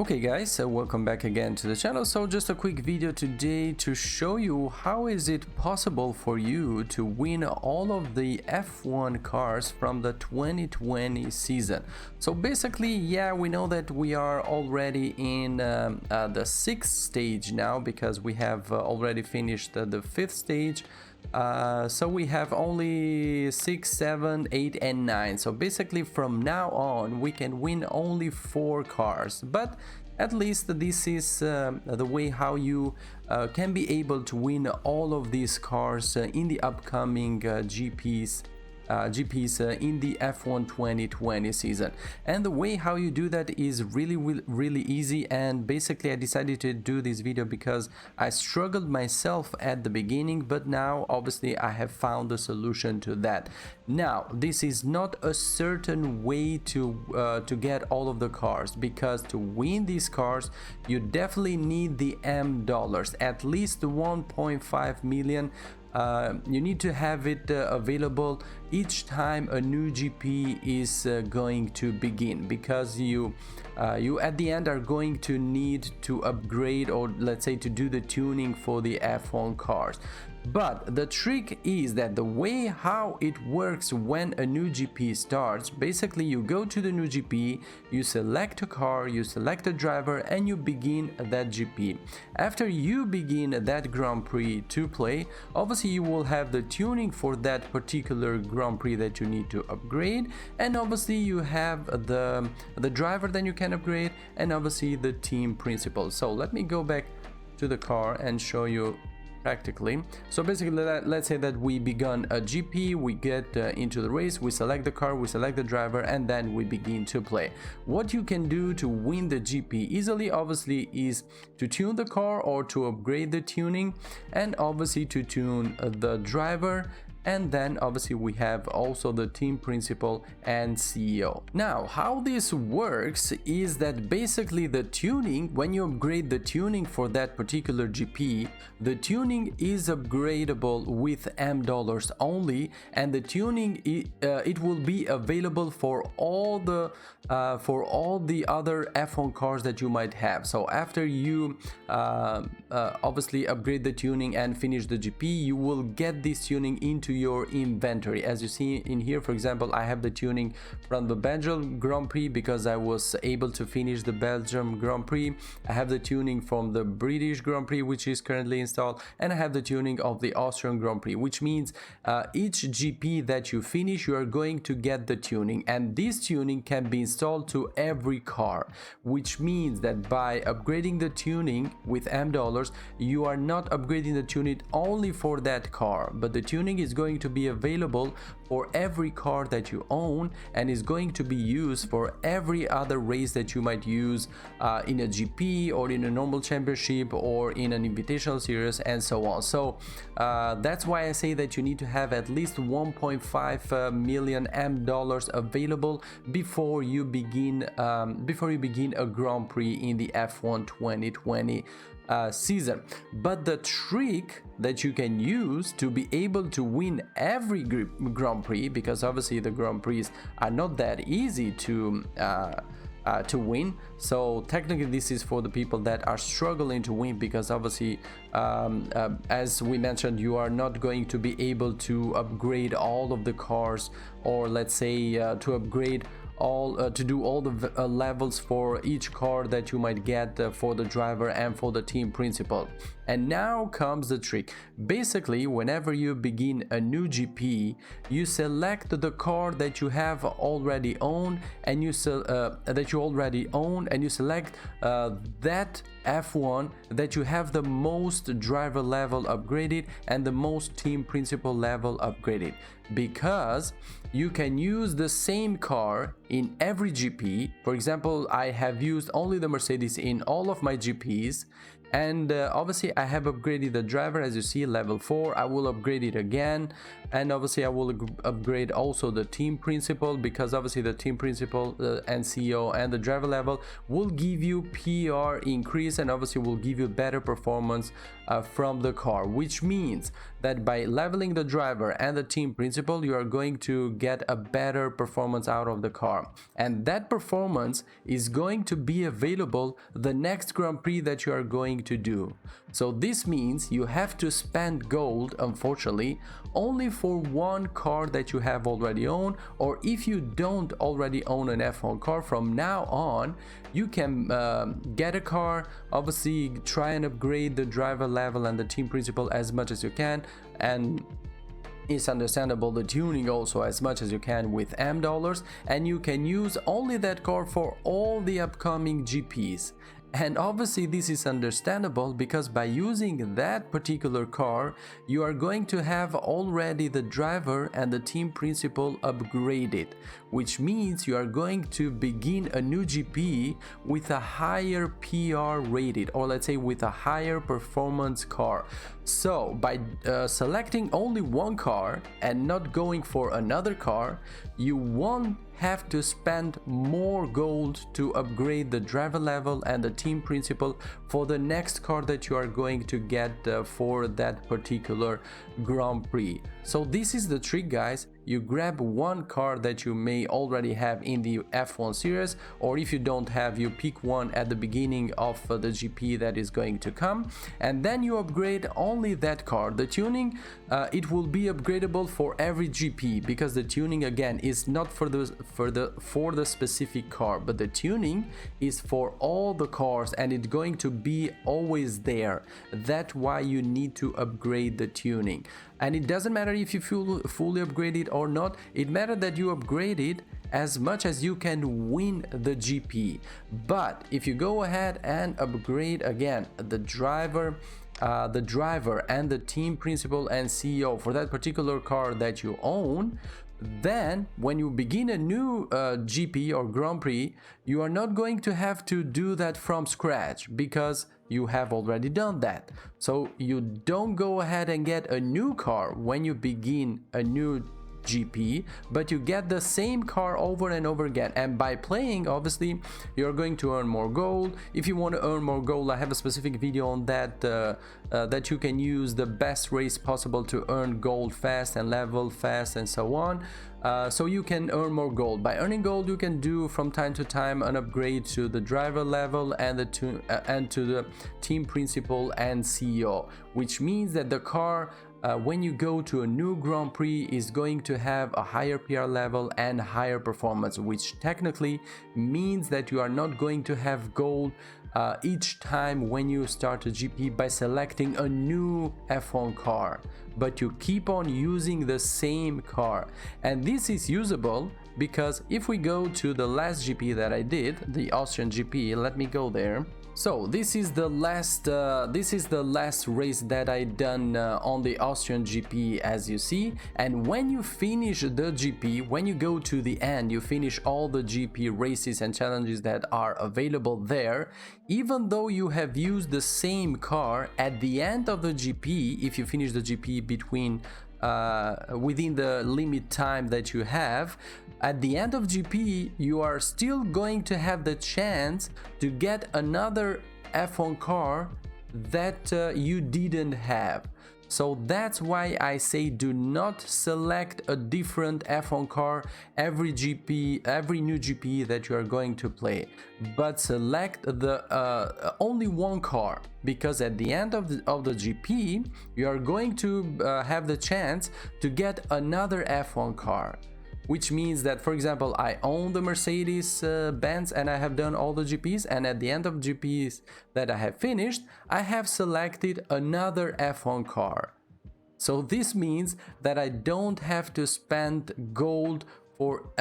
Okay guys, so welcome back again to the channel. So just a quick video today to show you how is it possible for you to win all of the F1 cars from the 2020 season. So basically, yeah, we know that we are already in the 6th stage now, because we have already finished the 5th stage. So we have only 6, 7, 8 and 9. So basically from now on we can win only 4 cars, but at least this is the way how you can be able to win all of these cars in the upcoming GPs in the F1 2020 season. And the way how you do that is really easy, and basically I decided to do this video because I struggled myself at the beginning, but now obviously I have found a solution to that. Now this is not a certain way to get all of the cars, because to win these cars you definitely need the M dollars, at least 1.5 million. You need to have it available each time a new GP is going to begin, because you at the end are going to need to upgrade, or let's say to do the tuning for the F1 cars. But the trick is that the way how it works when a new GP starts, basically you go to the new GP, you select a car, you select a driver, and you begin that GP. After you begin that Grand Prix to play, obviously you will have the tuning for that particular Grand Prix that you need to upgrade, and obviously you have the driver that you can upgrade, and obviously the team principal. So let me go back to the car and show you practically. So basically, let's say that we begun a GP, we get into the race, we select the car, we select the driver, and then we begin to play. What you can do to win the GP easily, obviously, is to tune the car or to upgrade the tuning, and obviously to tune the driver. And then obviously we have also the team principal and CEO. Now how this works is that basically the tuning, when you upgrade the tuning for that particular GP, the tuning is upgradable with M dollars only, and the tuning it will be available for all the other F1 cars that you might have. So after you obviously upgrade the tuning and finish the GP, you will get this tuning into your inventory. As you see in here, for example, I have the tuning from the Belgium Grand Prix because I was able to finish the Belgium Grand Prix. I have the tuning from the British Grand Prix, which is currently installed, and I have the tuning of the Austrian Grand Prix, which means each GP that you finish, you are going to get the tuning, and this tuning can be installed to every car, which means that by upgrading the tuning with M dollars, you are not upgrading the tuning only for that car, but the tuning is going to be available for every car that you own, and is going to be used for every other race that you might use in a GP or in a normal championship or in an invitational series and so on. So that's why I say that you need to have at least 1.5 million M dollars available before you begin a Grand Prix in the F1 2020 season. But the trick that you can use to be able to win every Grand Prix, because obviously the Grand Prix are not that easy to win, so technically this is for the people that are struggling to win, because obviously as we mentioned, you are not going to be able to upgrade all of the cars, or let's say to upgrade to do all the levels for each car that you might get for the driver and for the team principal. And now comes the trick. Basically, whenever you begin a new GP, you select the car that you have already owned, and you select that F1 that you have the most driver level upgraded and the most team principal level upgraded, because you can use the same car in every GP. For example, I have used only the Mercedes in all of my GPs, and obviously I have upgraded the driver, as you see, level 4. I will upgrade it again, and obviously I will upgrade also the team principal, because obviously the team principal and CEO and the driver level will give you PR increase, and obviously will give you better performance from the car, which means that by leveling the driver and the team principal, you are going to get a better performance out of the car, and that performance is going to be available the next Grand Prix that you are going to do. So this means you have to spend gold, unfortunately, only for one car that you have already owned, or if you don't already own an F1 car, from now on you can get a car, obviously try and upgrade the driver level and the team principal as much as you can, and it's understandable the tuning also as much as you can with M dollars, and you can use only that car for all the upcoming GPs. And obviously this is understandable because by using that particular car, you are going to have already the driver and the team principal upgraded, which means you are going to begin a new GP with a higher PR rated, or let's say with a higher performance car. So by selecting only one car and not going for another car, you won't have to spend more gold to upgrade the driver level and the team principal for the next car that you are going to get for that particular Grand Prix. So this is the trick, guys. You grab one car that you may already have in the F1 series, or if you don't have, you pick one at the beginning of the GP that is going to come, and then you upgrade only that car. The tuning, it will be upgradable for every GP, because the tuning again is not for the specific car, but the tuning is for all the cars, and it's going to be always there. That's why you need to upgrade the tuning. And it doesn't matter if you fully upgraded or not, it matters that you upgrade it as much as you can win the GP. But if you go ahead and upgrade again the driver and the team principal and CEO for that particular car that you own, then when you begin a new GP or Grand Prix, you are not going to have to do that from scratch, because you have already done that. So you don't go ahead and get a new car when you begin a new GP, but you get the same car over and over again, and by playing, obviously you're going to earn more gold. If you want to earn more gold, I have a specific video on that, that you can use the best race possible to earn gold fast and level fast and so on. So you can earn more gold. By earning gold, you can do from time to time an upgrade to the driver level and to the team principal and CEO, which means that the car, when you go to a new Grand Prix, is going to have a higher PR level and higher performance, which technically means that you are not going to have gold each time when you start a GP by selecting a new F1 car, but you keep on using the same car. And this is usable because if we go to the last GP that I did, the Austrian GP, let me go there. So this is the last race that I done on the Austrian GP, as you see. And when you finish the GP, when you go to the end, you finish all the GP races and challenges that are available there. Even though you have used the same car, at the end of the GP, if you finish the GP within the limit time that you have, at the end of GP, you are still going to have the chance to get another F1 car that you didn't have. So that's why I say do not select a different F1 car every new GP that you are going to play, but select the only one car, because at the end of the GP you are going to have the chance to get another F1 car. Which means that, for example, I own the Mercedes Benz and I have done all the GPs, and at the end of GPs that I have finished, I have selected another F1 car. So this means that I don't have to spend gold for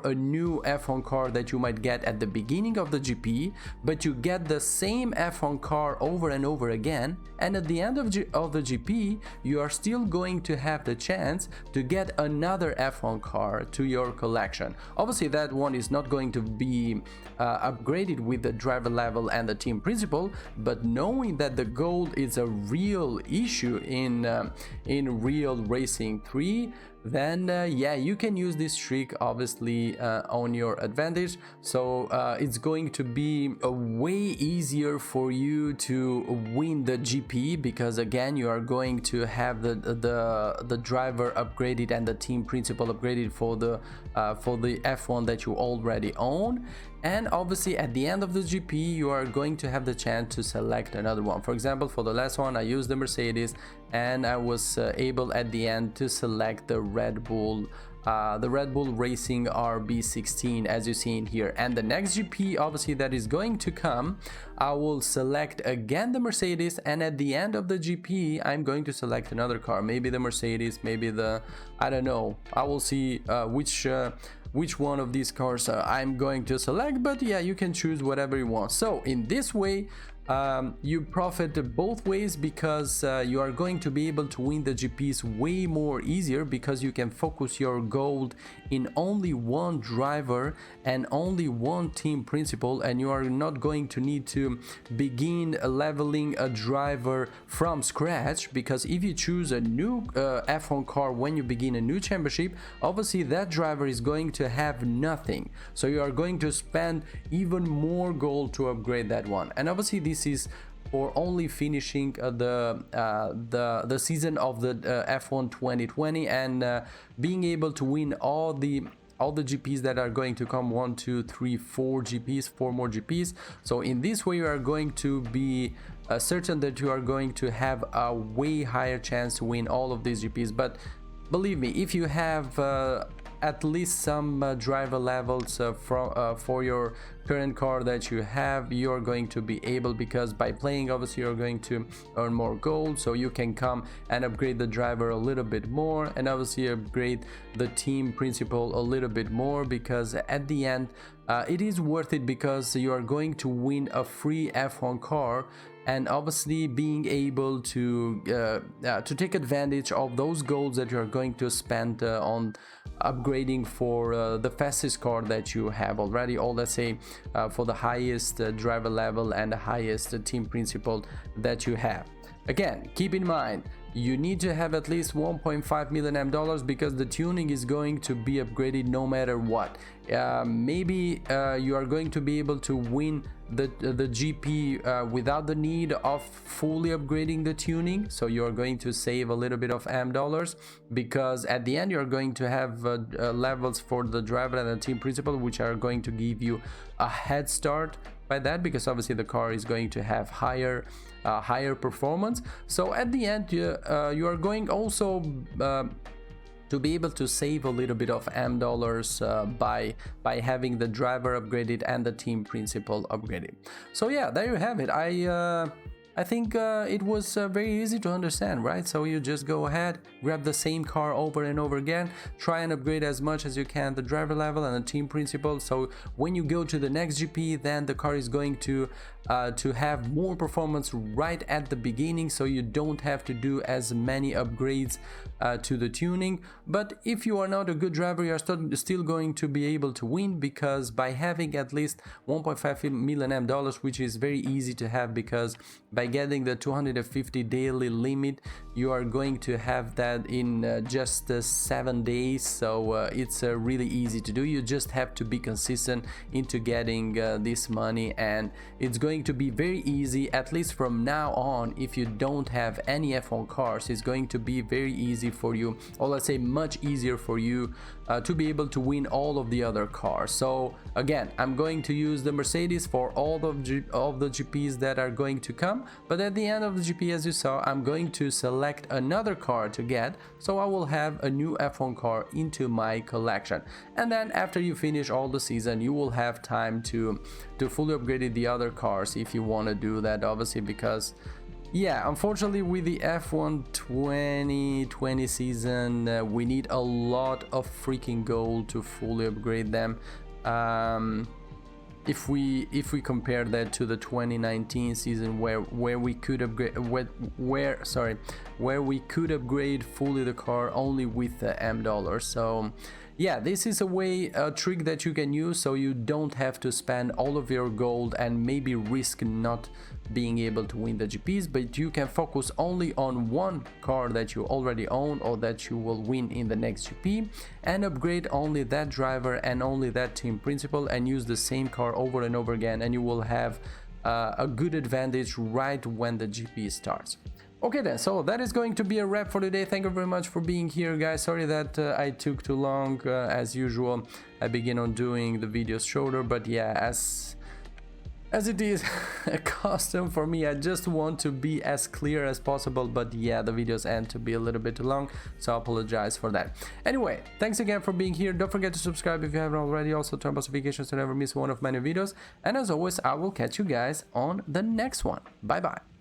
a new F1 car that you might get at the beginning of the GP, but you get the same F1 car over and over again, and at the end of the GP you are still going to have the chance to get another F1 car to your collection. Obviously that one is not going to be upgraded with the driver level and the team principal, but knowing that the gold is a real issue in real Racing 3, then yeah, you can use this trick obviously on your advantage. So it's going to be way easier for you to win the GP, because again you are going to have the driver upgraded and the team principal upgraded for the F1 that you already own. And obviously at the end of the GP you are going to have the chance to select another one. For example, for the last one I used the Mercedes, and I was able at the end to select the Red Bull Racing RB16, as you see in here. And the next GP obviously that is going to come, I will select again the Mercedes, and at the end of the GP I'm going to select another car, maybe the Mercedes, maybe the, I don't know, I will see which one of these cars I'm going to select, but yeah, you can choose whatever you want. So in this way you profit both ways, because you are going to be able to win the GPs way more easier, because you can focus your gold in only one driver and only one team principal, and you are not going to need to begin leveling a driver from scratch. Because if you choose a new F1 car when you begin a new championship, obviously that driver is going to have nothing, so you are going to spend even more gold to upgrade that one. And obviously this is for only finishing the season of the F1 2020 and being able to win all the GPs that are going to come, 1 2 3 4 GPs, 4 more GPs. So in this way you are going to be certain that you are going to have a way higher chance to win all of these GPs. But believe me, if you have at least some driver levels for your current car that you have, you're going to be able, because by playing obviously you're going to earn more gold, so you can come and upgrade the driver a little bit more, and obviously upgrade the team principal a little bit more, because at the end it is worth it, because you are going to win a free F1 car, and obviously being able to take advantage of those golds that you are going to spend on upgrading for the fastest car that you have already, or let's say for the highest driver level and the highest team principal that you have. Again, keep in mind, you need to have at least 1.5 million M dollars, because the tuning is going to be upgraded no matter what. Maybe you are going to be able to win the GP without the need of fully upgrading the tuning, so you're going to save a little bit of M dollars, because at the end you're going to have levels for the driver and the team principal, which are going to give you a head start by that, because obviously the car is going to have higher performance. So at the end you are going also to be able to save a little bit of M dollars by having the driver upgraded and the team principal upgraded. So yeah, there you have it. I think it was very easy to understand, right? So you just go ahead, grab the same car over and over again, try and upgrade as much as you can the driver level and the team principal. So when you go to the next GP, then the car is going to have more performance right at the beginning, so you don't have to do as many upgrades to the tuning. But if you are not a good driver, you are still going to be able to win, because by having at least 1.5 million M dollars, which is very easy to have, because by getting the 250 daily limit, you are going to have that in just 7 days. So it's really easy to do. You just have to be consistent into getting this money, and it's going to be very easy, at least from now on. If you don't have any F1 cars, it's going to be very easy for you, or let's say much easier for you to be able to win all of the other cars. So again, I'm going to use the Mercedes for all of the GPs that are going to come, but at the end of the GP, as you saw, I'm going to select another car to get, so I will have a new F1 car into my collection. And then after you finish all the season, you will have time to fully upgrade the other cars if you want to do that, obviously, because yeah, unfortunately with the F1 2020 season we need a lot of freaking gold to fully upgrade them. If we compare that to the 2019 season where we could upgrade where we could upgrade fully the car only with the M dollars. So yeah, this is a trick that you can use so you don't have to spend all of your gold and maybe risk not being able to win the GPs, but you can focus only on one car that you already own or that you will win in the next GP, and upgrade only that driver and only that team principal, and use the same car over and over again, and you will have a good advantage right when the GP starts. Okay then, so that is going to be a wrap for today. Thank you very much for being here, guys. Sorry that I took too long. As usual, I begin on doing the videos shorter, but yeah, as it is a custom for me, I just want to be as clear as possible, but yeah, the videos end to be a little bit too long, so I apologize for that. Anyway, thanks again for being here. Don't forget to subscribe if you haven't already. Also turn notifications to never miss one of my new videos, and as always, I will catch you guys on the next one. Bye bye.